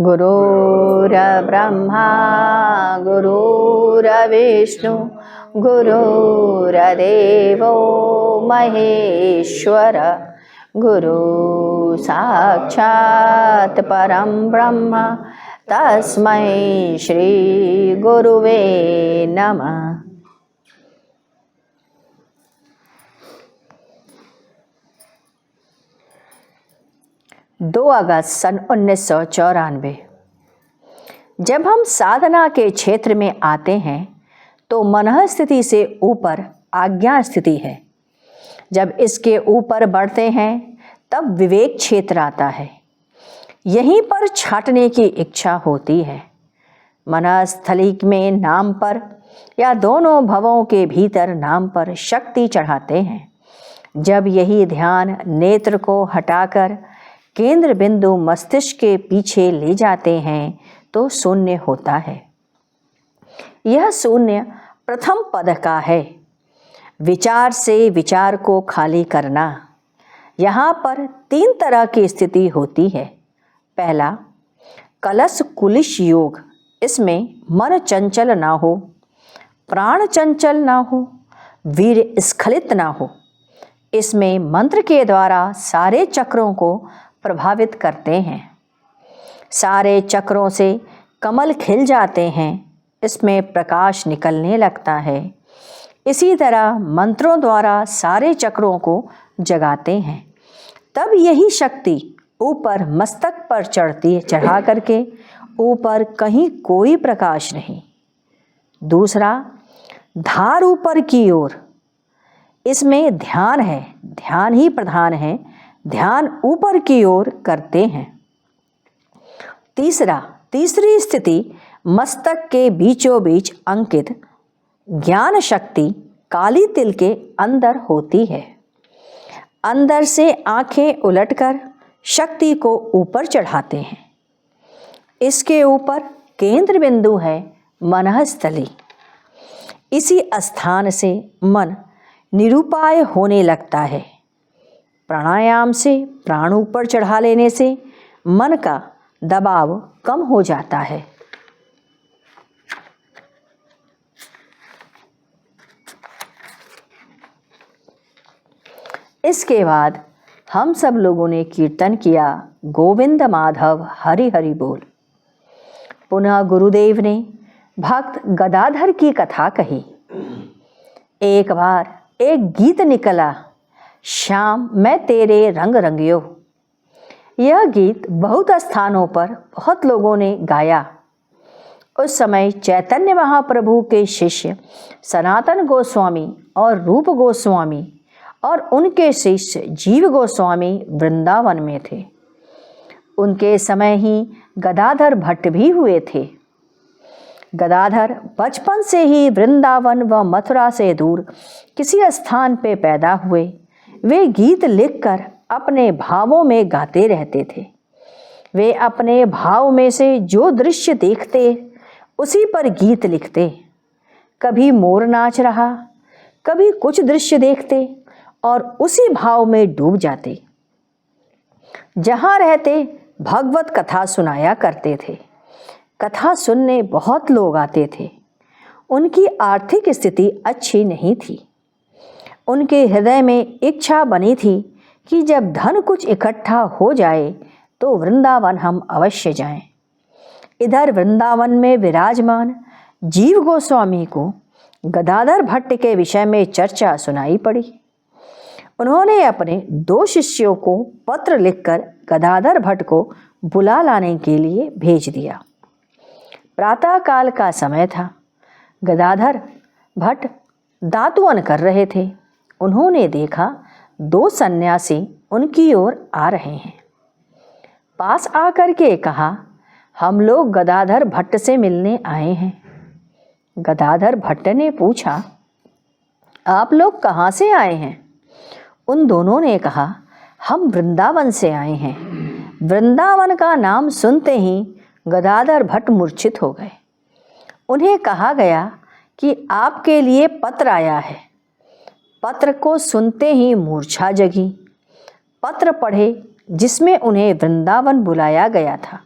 गुरुर्ब्रह्मा गुरुर्विष्णु गुरुर्देवो महेश्वर गुरु साक्षात् परं ब्रह्म तस्मै श्री गुरुवे नमः। 2 अगस्त सन 1994। जब हम साधना के क्षेत्र में आते हैं तो मनः स्थिति से ऊपर आज्ञा स्थिति है। जब इसके ऊपर बढ़ते हैं तब विवेक क्षेत्र आता है। यहीं पर छाटने की इच्छा होती है। मनःस्थली में नाम पर या दोनों भवों के भीतर नाम पर शक्ति चढ़ाते हैं। जब यही ध्यान नेत्र को हटाकर केंद्र बिंदु मस्तिष्क के पीछे ले जाते हैं तो शून्य होता है। यह शून्य प्रथम पद का है। विचार से विचार को खाली करना। यहाँ पर 3 तरह की स्थिति होती है। पहला, कलश कुलिश योग। इसमें मन चंचल ना हो, प्राण चंचल ना हो, वीर स्खलित ना हो। इसमें मंत्र के द्वारा सारे चक्रों को प्रभावित करते हैं। सारे चक्रों से कमल खिल जाते हैं। इसमें प्रकाश निकलने लगता है। इसी तरह मंत्रों द्वारा सारे चक्रों को जगाते हैं। तब यही शक्ति ऊपर मस्तक पर चढ़ा करके ऊपर कहीं कोई प्रकाश नहीं। दूसरा, धार ऊपर की ओर। इसमें ध्यान है, ध्यान ही प्रधान है। ध्यान ऊपर की ओर करते हैं। तीसरी स्थिति मस्तक के बीचों बीच अंकित ज्ञान शक्ति काली तिल के अंदर होती है। अंदर से आंखें उलटकर शक्ति को ऊपर चढ़ाते हैं। इसके ऊपर केंद्र बिंदु है मनःस्थली। इसी स्थान से मन निरुपाय होने लगता है। प्राणायाम से प्राण ऊपर चढ़ा लेने से मन का दबाव कम हो जाता है। इसके बाद हम सब लोगों ने कीर्तन किया, गोविंद माधव हरि हरि बोल। पुनः गुरुदेव ने भक्त गदाधर की कथा कही। एक बार एक गीत निकला, श्याम मैं तेरे रंग रंगियो। यह गीत बहुत स्थानों पर बहुत लोगों ने गाया। उस समय चैतन्य महाप्रभु के शिष्य सनातन गोस्वामी और रूप गोस्वामी और उनके शिष्य जीव गोस्वामी वृंदावन में थे। उनके समय ही गदाधर भट्ट भी हुए थे। गदाधर बचपन से ही वृंदावन व मथुरा से दूर किसी स्थान पे पैदा हुए। वे गीत लिखकर अपने भावों में गाते रहते थे। वे अपने भाव में से जो दृश्य देखते उसी पर गीत लिखते। कभी मोर नाच रहा, कभी कुछ दृश्य देखते और उसी भाव में डूब जाते। जहाँ रहते भगवत कथा सुनाया करते थे। कथा सुनने बहुत लोग आते थे। उनकी आर्थिक स्थिति अच्छी नहीं थी। उनके हृदय में इच्छा बनी थी कि जब धन कुछ इकट्ठा हो जाए तो वृंदावन हम अवश्य जाएं। इधर वृंदावन में विराजमान जीव गोस्वामी को गदाधर भट्ट के विषय में चर्चा सुनाई पड़ी। उन्होंने अपने 2 शिष्यों को पत्र लिखकर गदाधर भट्ट को बुला लाने के लिए भेज दिया। प्रातःकाल का समय था। गदाधर भट्ट दातुअन कर रहे थे। उन्होंने देखा 2 सन्यासी उनकी ओर आ रहे हैं। पास आकर के कहा, हम लोग गदाधर भट्ट से मिलने आए हैं। गदाधर भट्ट ने पूछा, आप लोग कहाँ से आए हैं? उन दोनों ने कहा, हम वृंदावन से आए हैं। वृंदावन का नाम सुनते ही गदाधर भट्ट मूर्छित हो गए। उन्हें कहा गया कि आपके लिए पत्र आया है। पत्र को सुनते ही मूर्छा जगी। पत्र पढ़े जिसमें उन्हें वृंदावन बुलाया गया था।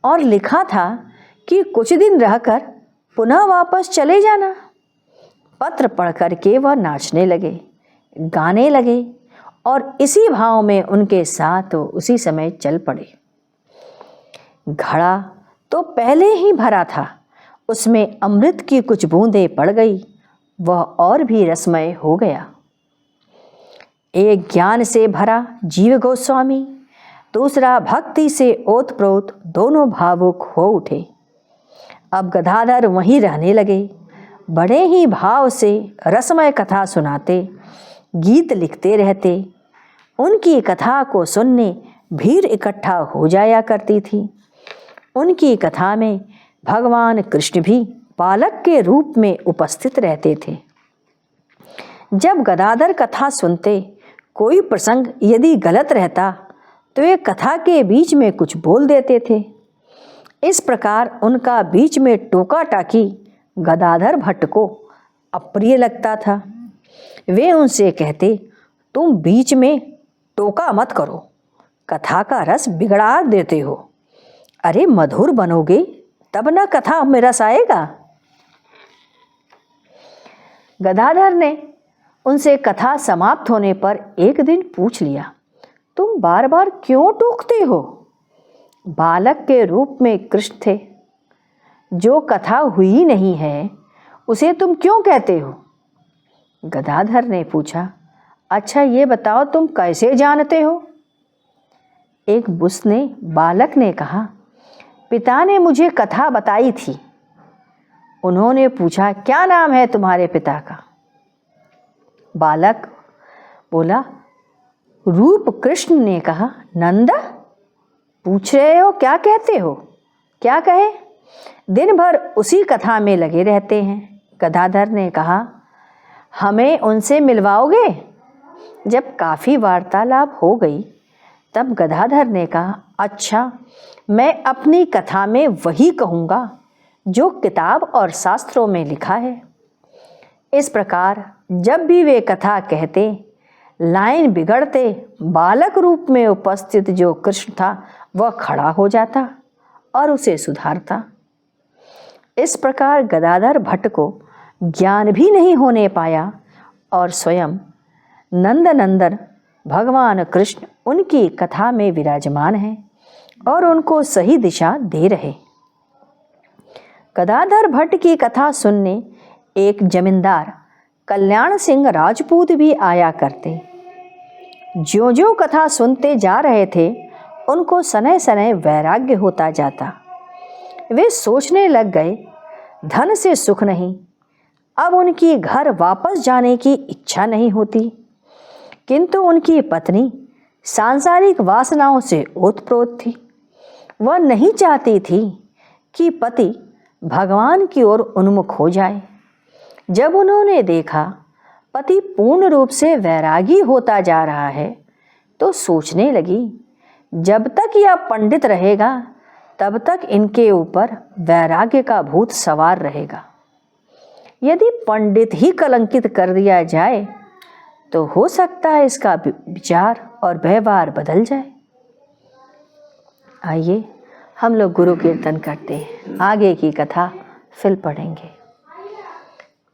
और लिखा था कि कुछ दिन रहकर पुनः वापस चले जाना। पत्र पढ़ करके वह नाचने लगे, गाने लगे और इसी भाव में उनके साथ उसी समय चल पड़े। घड़ा तो पहले ही भरा था, उसमें अमृत की कुछ बूंदें पड़ गई, वह और भी रसमय हो गया। एक ज्ञान से भरा जीव गोस्वामी, दूसरा भक्ति से ओतप्रोत, दोनों भावुक हो उठे। अब गदाधर वहीं रहने लगे, बड़े ही भाव से रसमय कथा सुनाते, गीत लिखते रहते। उनकी कथा को सुनने भीड़ इकट्ठा हो जाया करती थी। उनकी कथा में भगवान कृष्ण भी बालक के रूप में उपस्थित रहते थे। जब गदाधर कथा सुनते, कोई प्रसंग यदि गलत रहता तो वे कथा के बीच में कुछ बोल देते थे। इस प्रकार उनका बीच में टोका टाकी गदाधर भट्ट को अप्रिय लगता था। वे उनसे कहते, तुम बीच में टोका मत करो, कथा का रस बिगड़ा देते हो। अरे मधुर बनोगे तब ना कथा में रस आएगा। गदाधर ने उनसे कथा समाप्त होने पर एक दिन पूछ लिया, तुम बार बार क्यों टोकते हो? बालक के रूप में कृष्ण थे, जो कथा हुई नहीं है उसे तुम क्यों कहते हो? गदाधर ने पूछा, अच्छा ये बताओ तुम कैसे जानते हो? एक बुस्ने बालक ने कहा, पिता ने मुझे कथा बताई थी। उन्होंने पूछा, क्या नाम है तुम्हारे पिता का? बालक बोला, रूप कृष्ण ने कहा, नंदा पूछ रहे हो क्या कहते हो? क्या कहे? दिन भर उसी कथा में लगे रहते हैं। गदाधर ने कहा, हमें उनसे मिलवाओगे? जब काफ़ी वार्तालाप हो गई तब गदाधर ने कहा, अच्छा मैं अपनी कथा में वही कहूँगा जो किताब और शास्त्रों में लिखा है। इस प्रकार जब भी वे कथा कहते, लाइन बिगड़ते, बालक रूप में उपस्थित जो कृष्ण था वह खड़ा हो जाता और उसे सुधारता। इस प्रकार गदाधर भट्ट को ज्ञान भी नहीं होने पाया और स्वयं नंदनंदन भगवान कृष्ण उनकी कथा में विराजमान हैं और उनको सही दिशा दे रहे। गदाधर भट्ट की कथा सुनने एक जमींदार कल्याण सिंह राजपूत भी आया करते। ज्यों ज्यों कथा सुनते जा रहे थे, उनको सनय सनय वैराग्य होता जाता। वे सोचने लग गए, धन से सुख नहीं, अब उनकी घर वापस जाने की इच्छा नहीं होती। किंतु उनकी पत्नी सांसारिक वासनाओं से ओतप्रोत थी। वह नहीं चाहती थी कि पति भगवान की ओर उन्मुख हो जाए। जब उन्होंने देखा पति पूर्ण रूप से वैरागी होता जा रहा है, तो सोचने लगी, जब तक यह पंडित रहेगा तब तक इनके ऊपर वैराग्य का भूत सवार रहेगा। यदि पंडित ही कलंकित कर दिया जाए तो हो सकता है इसका विचार और व्यवहार बदल जाए। आइए हम लोग गुरु कीर्तन करते हैं, आगे की कथा फिर पढ़ेंगे।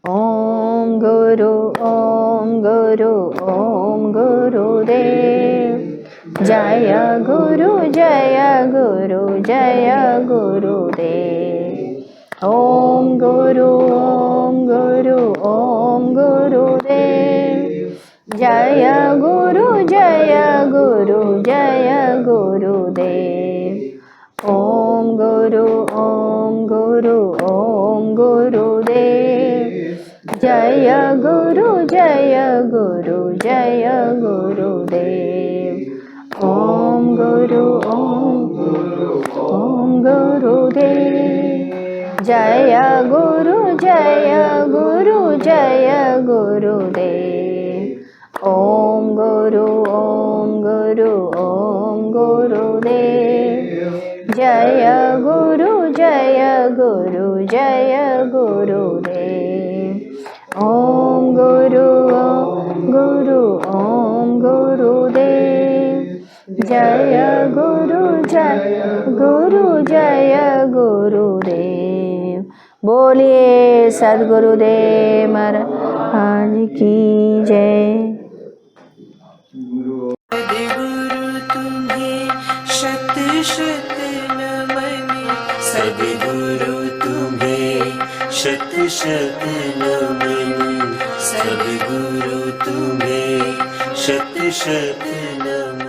ओम गुरु ओम गुरु ओम गुरुदेव, जय गुरु जय गुरु जय गुरुदेव। ओम गुरु ओम गुरु ओम गुरुदेव, जय गुरु जय गुरु जय गुरुदेव। ओम गुरु ओम गुरु ओम गुरुदेव, जय गुरु जय गुरु जय गुरुदेव। ओम गुरु ओम गुरुदेव, जय गुरु जय गुरु जय गुरुदेव। ओम गुरु ओम गुरु ओम गुरुदेव, जय गुरु जय गुरु जय गुरुदेव। ओम गुरु ओम गुरुदेव, जय गुरु जय गुरुदेव। बोलिए सद्गुरुदेव महाराज की जय। सद्गुरु तुम्हें शत शत नमन। सद्गुरु तुम्हें शत शत नमन। सद्गुरु तुम्हें शत शत नमन।